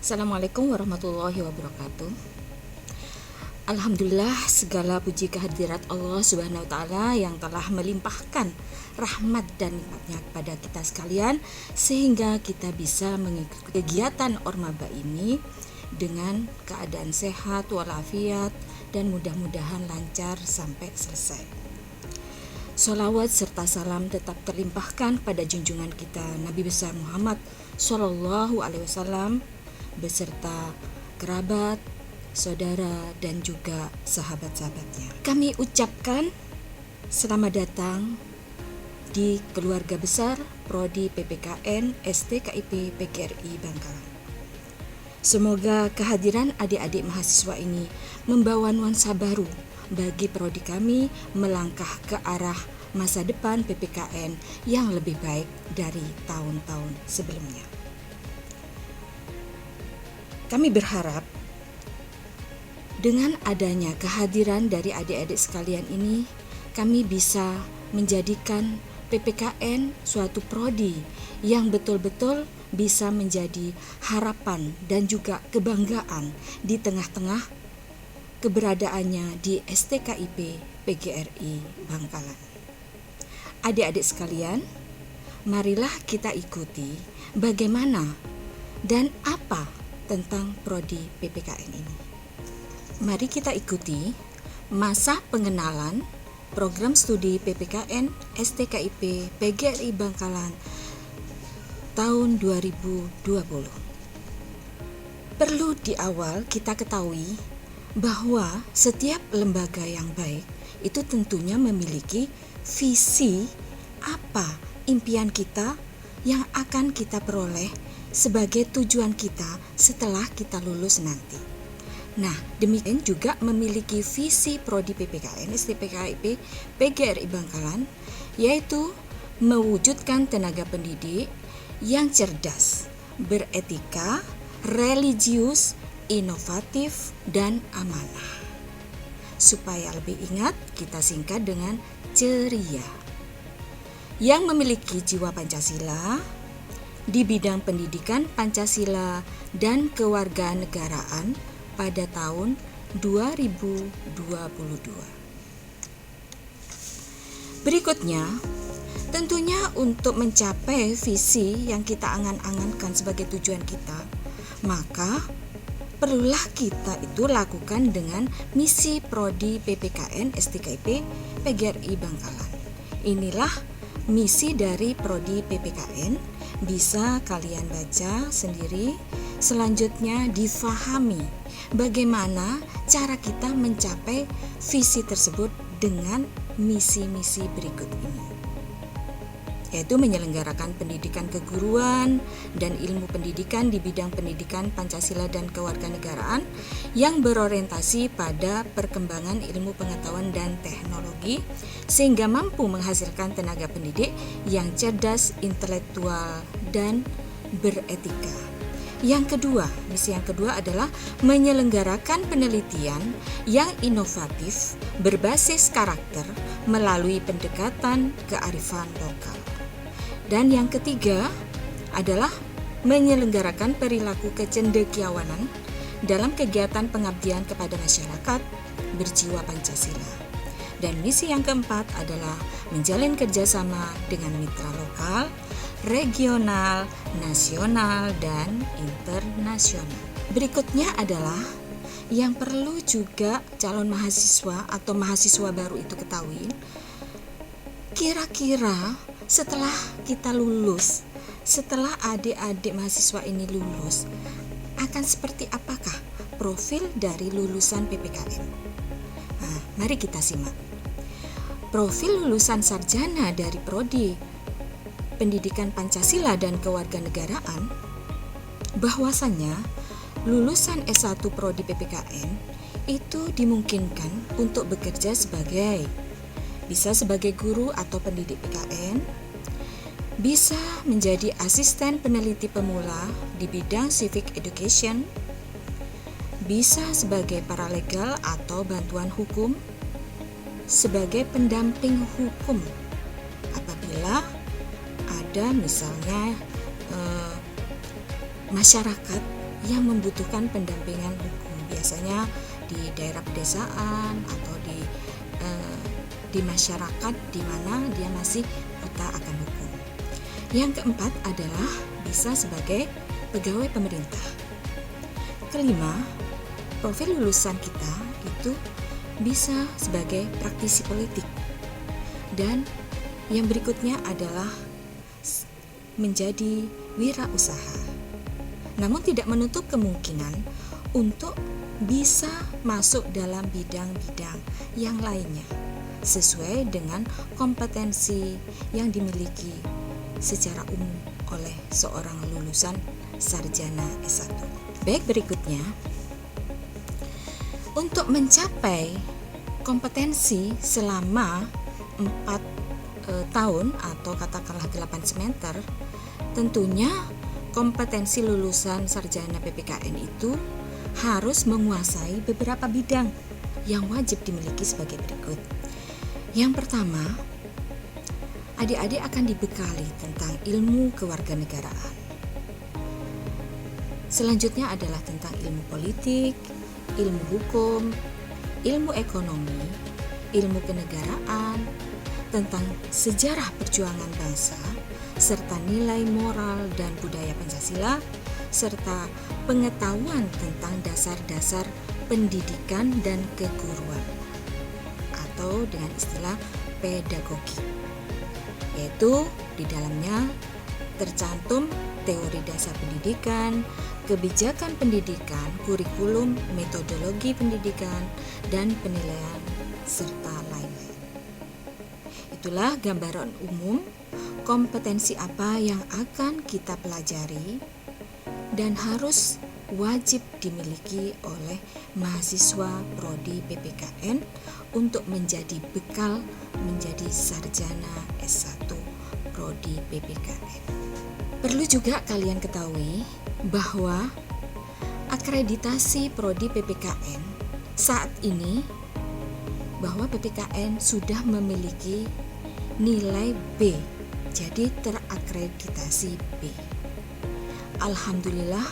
Assalamualaikum warahmatullahi wabarakatuh. Alhamdulillah, segala puji kehadirat Allah Subhanahu wa taala yang telah melimpahkan rahmat dan nikmatnya kepada kita sekalian sehingga kita bisa mengikuti kegiatan Ormaba ini dengan keadaan sehat walafiat dan mudah-mudahan lancar sampai selesai. Sholawat serta salam tetap terlimpahkan pada junjungan kita Nabi besar Muhammad Sallallahu Alaihi Wasallam beserta kerabat, saudara, dan juga sahabat-sahabatnya. Kami ucapkan selamat datang di keluarga besar Prodi PPKN STKIP PGRI Bangkalan. Semoga kehadiran adik-adik mahasiswa ini membawa nuansa baru bagi prodi kami melangkah ke arah masa depan PPKN yang lebih baik dari tahun-tahun sebelumnya. Kami berharap dengan adanya kehadiran dari adik-adik sekalian ini, kami bisa menjadikan PPKN suatu prodi yang betul-betul bisa menjadi harapan dan juga kebanggaan di tengah-tengah keberadaannya di STKIP PGRI Bangkalan. Adik-adik sekalian, marilah kita ikuti bagaimana dan apa tentang prodi PPKN ini. Mari kita ikuti masa pengenalan program studi PPKN STKIP PGRI Bangkalan tahun 2020. Perlu di awal kita ketahui bahwa setiap lembaga yang baik itu tentunya memiliki visi apa impian kita yang akan kita peroleh sebagai tujuan kita setelah kita lulus nanti. Nah, demikian juga memiliki visi prodi PPKN STKIP PGRI Bangkalan, yaitu mewujudkan tenaga pendidik yang cerdas, beretika, religius, inovatif, dan amanah. Supaya lebih ingat, kita singkat dengan ceria. Yang memiliki jiwa Pancasila di bidang pendidikan Pancasila dan kewarganegaraan pada tahun 2022. Berikutnya, tentunya untuk mencapai visi yang kita angan-angankan sebagai tujuan kita, maka perlulah kita itu lakukan dengan misi prodi PPKN STKIP PGRI Bangkalan. Inilah misi dari prodi PPKN. Bisa kalian baca sendiri, selanjutnya difahami bagaimana cara kita mencapai visi tersebut dengan misi-misi berikut ini, yaitu menyelenggarakan pendidikan keguruan dan ilmu pendidikan di bidang pendidikan Pancasila dan kewarganegaraan yang berorientasi pada perkembangan ilmu pengetahuan dan teknologi sehingga mampu menghasilkan tenaga pendidik yang cerdas, intelektual, dan beretika. Misi yang kedua adalah menyelenggarakan penelitian yang inovatif berbasis karakter melalui pendekatan kearifan lokal. Dan yang ketiga adalah menyelenggarakan perilaku kecendekiawanan dalam kegiatan pengabdian kepada masyarakat berjiwa Pancasila. Dan misi yang keempat adalah menjalin kerjasama dengan mitra lokal, regional, nasional, dan internasional. Berikutnya adalah yang perlu juga calon mahasiswa atau mahasiswa baru itu ketahui, kira-kira setelah kita lulus, setelah adik-adik mahasiswa ini lulus, akan seperti apakah profil dari lulusan PPKN? Nah, mari kita simak. Profil lulusan sarjana dari prodi Pendidikan Pancasila dan Kewarganegaraan, bahwasannya lulusan S1 prodi PPKN itu dimungkinkan untuk bekerja bisa sebagai guru atau pendidik PKN, bisa menjadi asisten peneliti pemula di bidang civic education, bisa sebagai paralegal atau bantuan hukum, sebagai pendamping hukum apabila ada misalnya masyarakat yang membutuhkan pendampingan hukum, biasanya di daerah pedesaan atau di masyarakat di mana dia masih buta akan hukum. Yang keempat adalah bisa sebagai pegawai pemerintah. Kelima, profil lulusan kita itu bisa sebagai praktisi politik. Dan yang berikutnya adalah menjadi wirausaha. Namun tidak menutup kemungkinan untuk bisa masuk dalam bidang-bidang yang lainnya sesuai dengan kompetensi yang dimiliki secara umum oleh seorang lulusan sarjana S1. Baik, berikutnya untuk mencapai kompetensi selama 4 tahun atau katakanlah 8 semester, tentunya kompetensi lulusan sarjana PPKN itu harus menguasai beberapa bidang yang wajib dimiliki sebagai berikut. Yang pertama, adik-adik akan dibekali tentang ilmu kewarganegaraan. Selanjutnya adalah tentang ilmu politik, ilmu hukum, ilmu ekonomi, ilmu kenegaraan, tentang sejarah perjuangan bangsa, serta nilai moral dan budaya Pancasila, serta pengetahuan tentang dasar-dasar pendidikan dan keguruan, atau dengan istilah pedagogi, yaitu di dalamnya tercantum teori dasar pendidikan, kebijakan pendidikan, kurikulum, metodologi pendidikan, dan penilaian, serta lain-lain. Itulah gambaran umum kompetensi apa yang akan kita pelajari dan harus wajib dimiliki oleh mahasiswa prodi PPKN untuk menjadi bekal menjadi sarjana S1 prodi PPKN. Perlu juga kalian ketahui bahwa akreditasi prodi PPKN saat ini bahwa PPKN sudah memiliki nilai B, jadi terakreditasi B. Alhamdulillah,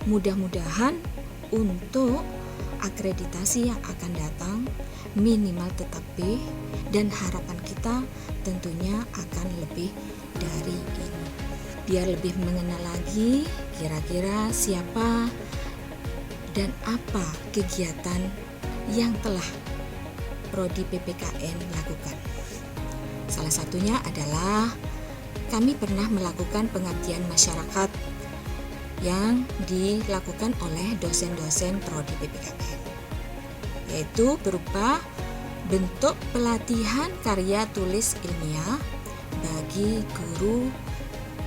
mudah-mudahan untuk akreditasi yang akan datang minimal tetap B, dan harapan kita tentunya akan lebih dari ini. Biar lebih mengenal lagi kira-kira siapa dan apa kegiatan yang telah prodi PPKN lakukan. Salah satunya adalah kami pernah melakukan pengabdian masyarakat yang dilakukan oleh dosen-dosen prodi PPKN, yaitu berupa bentuk pelatihan karya tulis ilmiah bagi guru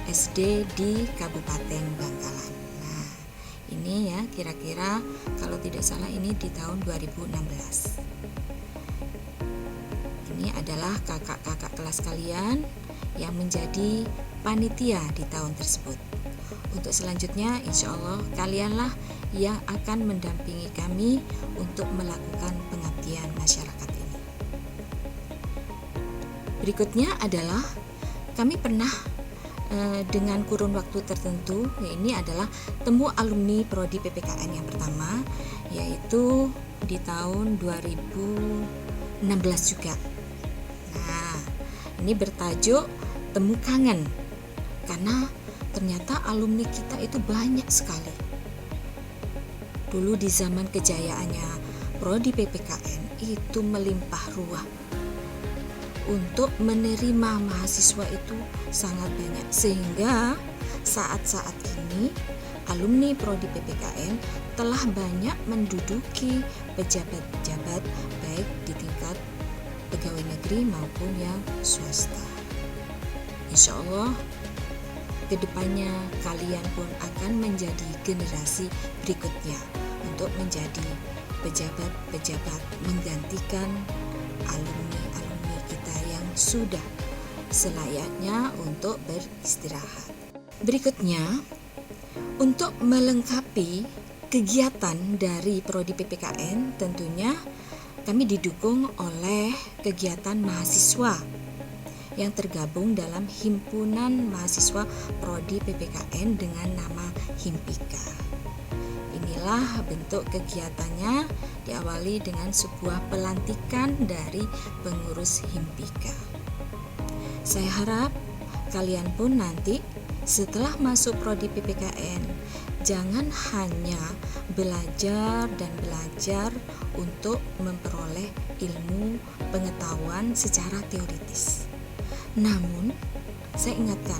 SD di Kabupaten Bangkalan. Nah, ini ya kira-kira kalau tidak salah ini di tahun 2016. Ini adalah kakak-kakak kelas kalian yang menjadi panitia di tahun tersebut. Untuk selanjutnya insya Allah kalianlah yang akan mendampingi kami untuk melakukan pengabdian masyarakat ini. Berikutnya adalah kami pernah dengan kurun waktu tertentu, ini adalah temu alumni prodi PPKN yang pertama, yaitu di tahun 2016 juga. Nah, ini bertajuk Temu Kangen, karena ternyata alumni kita itu banyak sekali. Dulu di zaman kejayaannya prodi PPKN itu melimpah ruah. Untuk menerima mahasiswa itu sangat banyak, sehingga saat-saat ini alumni prodi PPKN telah banyak menduduki pejabat-pejabat baik di tingkat pegawai negeri maupun yang swasta. Insya Allah kedepannya kalian pun akan menjadi generasi berikutnya untuk menjadi pejabat-pejabat menggantikan alumni-alumni kita yang sudah selayaknya untuk beristirahat. Berikutnya, untuk melengkapi kegiatan dari prodi PPKN, tentunya kami didukung oleh kegiatan mahasiswa yang tergabung dalam himpunan mahasiswa prodi PPKN dengan nama Himpika. Inilah bentuk kegiatannya, diawali dengan sebuah pelantikan dari pengurus Himpika. Saya harap kalian pun nanti setelah masuk prodi PPKN jangan hanya belajar dan belajar untuk memperoleh ilmu pengetahuan secara teoritis. Namun, saya ingatkan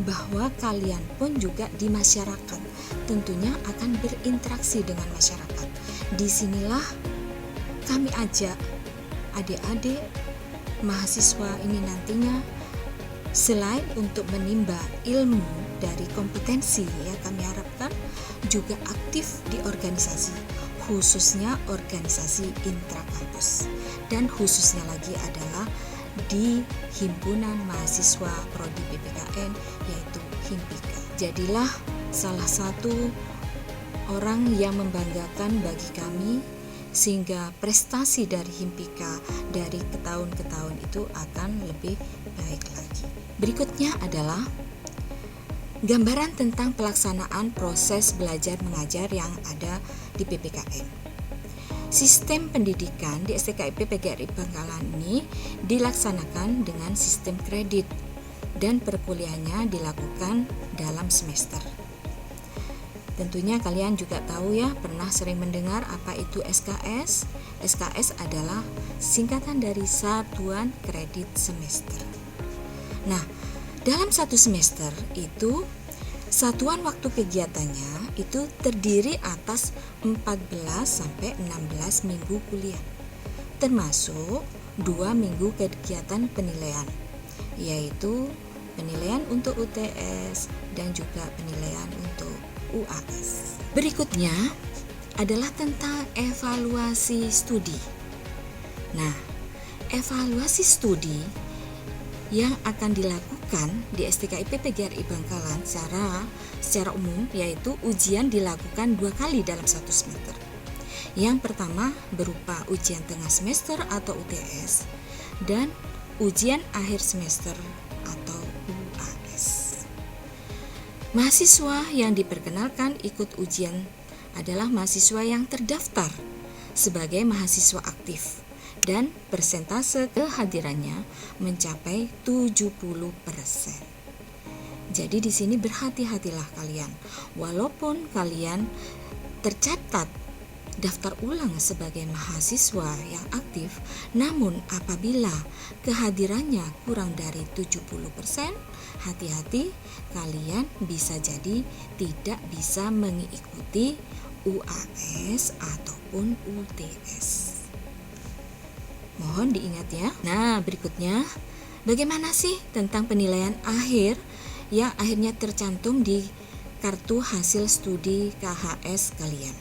bahwa kalian pun juga di masyarakat tentunya akan berinteraksi dengan masyarakat. Disinilah kami ajak adik-adik mahasiswa ini nantinya selain untuk menimba ilmu dari kompetensi ya, kami harapkan juga aktif di organisasi, khususnya organisasi intrakampus, dan khususnya lagi adalah di himpunan mahasiswa prodi PPKN yaitu Himpika. Jadilah salah satu orang yang membanggakan bagi kami, sehingga prestasi dari Himpika dari tahun ke tahun itu akan lebih baik lagi. Berikutnya adalah gambaran tentang pelaksanaan proses belajar mengajar yang ada di PPKN. Sistem pendidikan di STKIP PGRI Bangkalan ini dilaksanakan dengan sistem kredit dan perkuliahannya dilakukan dalam semester. Tentunya kalian juga tahu ya, pernah sering mendengar apa itu SKS. SKS adalah singkatan dari Satuan Kredit Semester. Nah, dalam satu semester itu satuan waktu kegiatannya itu terdiri atas 14 sampai 16 minggu kuliah, termasuk 2 minggu kegiatan penilaian, yaitu penilaian untuk UTS dan juga penilaian untuk UAS. Berikutnya adalah tentang evaluasi studi. Nah, evaluasi studi yang akan dilakukan di STKIP PGRI Bangkalan secara umum yaitu ujian dilakukan 2 kali dalam satu semester. Yang pertama berupa ujian tengah semester atau UTS dan ujian akhir semester atau UAS. Mahasiswa yang diperkenalkan ikut ujian adalah mahasiswa yang terdaftar sebagai mahasiswa aktif dan persentase kehadirannya mencapai 70%. Jadi di sini berhati-hatilah kalian. Walaupun kalian tercatat daftar ulang sebagai mahasiswa yang aktif, namun apabila kehadirannya kurang dari 70%, hati-hati, kalian bisa jadi tidak bisa mengikuti UAS ataupun UTS. Mohon diingat ya. Nah, berikutnya, bagaimana sih tentang penilaian akhir yang akhirnya tercantum di kartu hasil studi KHS kalian?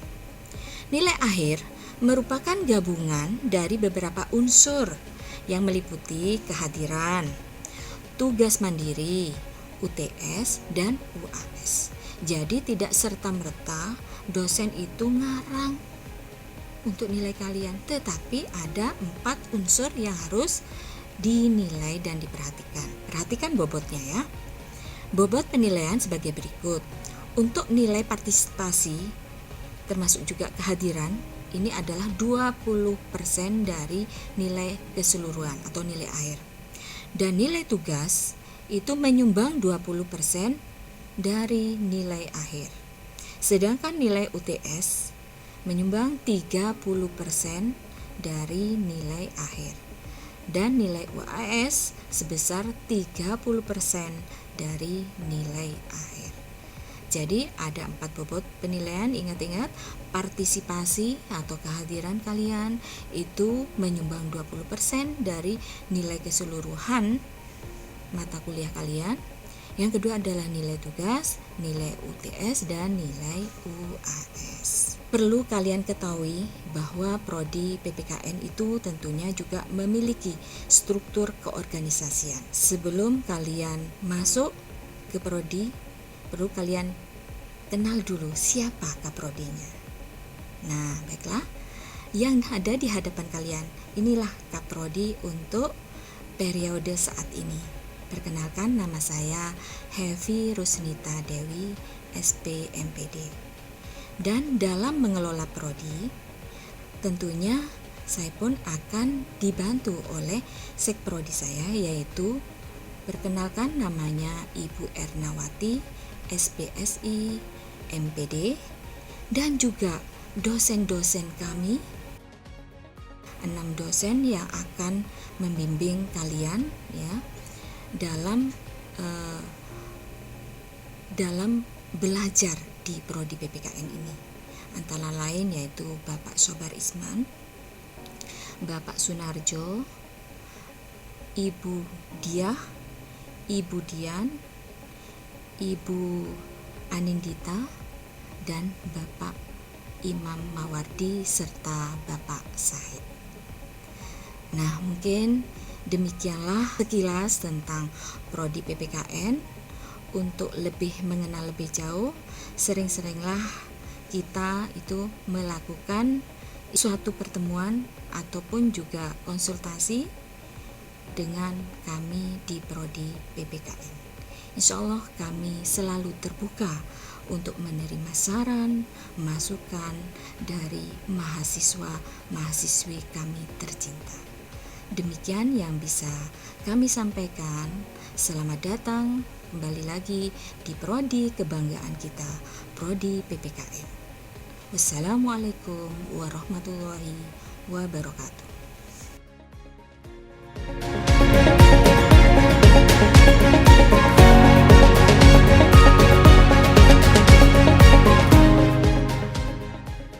Nilai akhir merupakan gabungan dari beberapa unsur yang meliputi kehadiran, tugas mandiri, UTS, dan UAS. Jadi tidak serta-merta dosen itu ngarang untuk nilai kalian, tetapi ada 4 unsur yang harus dinilai dan diperhatikan. Perhatikan bobotnya ya. Bobot penilaian sebagai berikut. Untuk nilai partisipasi termasuk juga kehadiran, ini adalah 20% dari nilai keseluruhan atau nilai akhir. Dan nilai tugas itu menyumbang 20% dari nilai akhir. Sedangkan nilai UTS menyumbang 30% dari nilai akhir. Dan nilai UAS sebesar 30% dari nilai akhir. Jadi ada 4 bobot penilaian, ingat-ingat, partisipasi atau kehadiran kalian itu menyumbang 20% dari nilai keseluruhan mata kuliah kalian. Yang kedua adalah nilai tugas, nilai UTS, dan nilai UAS. Perlu kalian ketahui bahwa prodi PPKN itu tentunya juga memiliki struktur keorganisasian. Sebelum kalian masuk ke prodi, perlu kalian kenal dulu siapa kaprodinya. Nah, baiklah, yang ada di hadapan kalian inilah kaprodi untuk periode saat ini. Perkenalkan, nama saya Hevi Rusnita Dewi, SPMPD. Dan dalam mengelola prodi, tentunya saya pun akan dibantu oleh sekprodi saya, yaitu perkenalkan namanya Ibu Ernawati, SPSI, MPD, dan juga dosen-dosen kami, 6 dosen yang akan membimbing kalian ya dalam belajar di prodi PPKN ini. Antara lain yaitu Bapak Sobar Isman, Bapak Sunarjo, Ibu Diah, Ibu Dian, Ibu Anindita, dan Bapak Imam Mawardi serta Bapak Sahid. Nah, mungkin demikianlah sekilas tentang prodi PPKN. Untuk lebih mengenal lebih jauh, sering-seringlah kita itu melakukan suatu pertemuan ataupun juga konsultasi dengan kami di prodi PPKN. Insya Allah kami selalu terbuka untuk menerima saran, masukan dari mahasiswa-mahasiswi kami tercinta. Demikian yang bisa kami sampaikan. Selamat datang kembali lagi di prodi kebanggaan kita, prodi PPKN. Wassalamualaikum warahmatullahi wabarakatuh.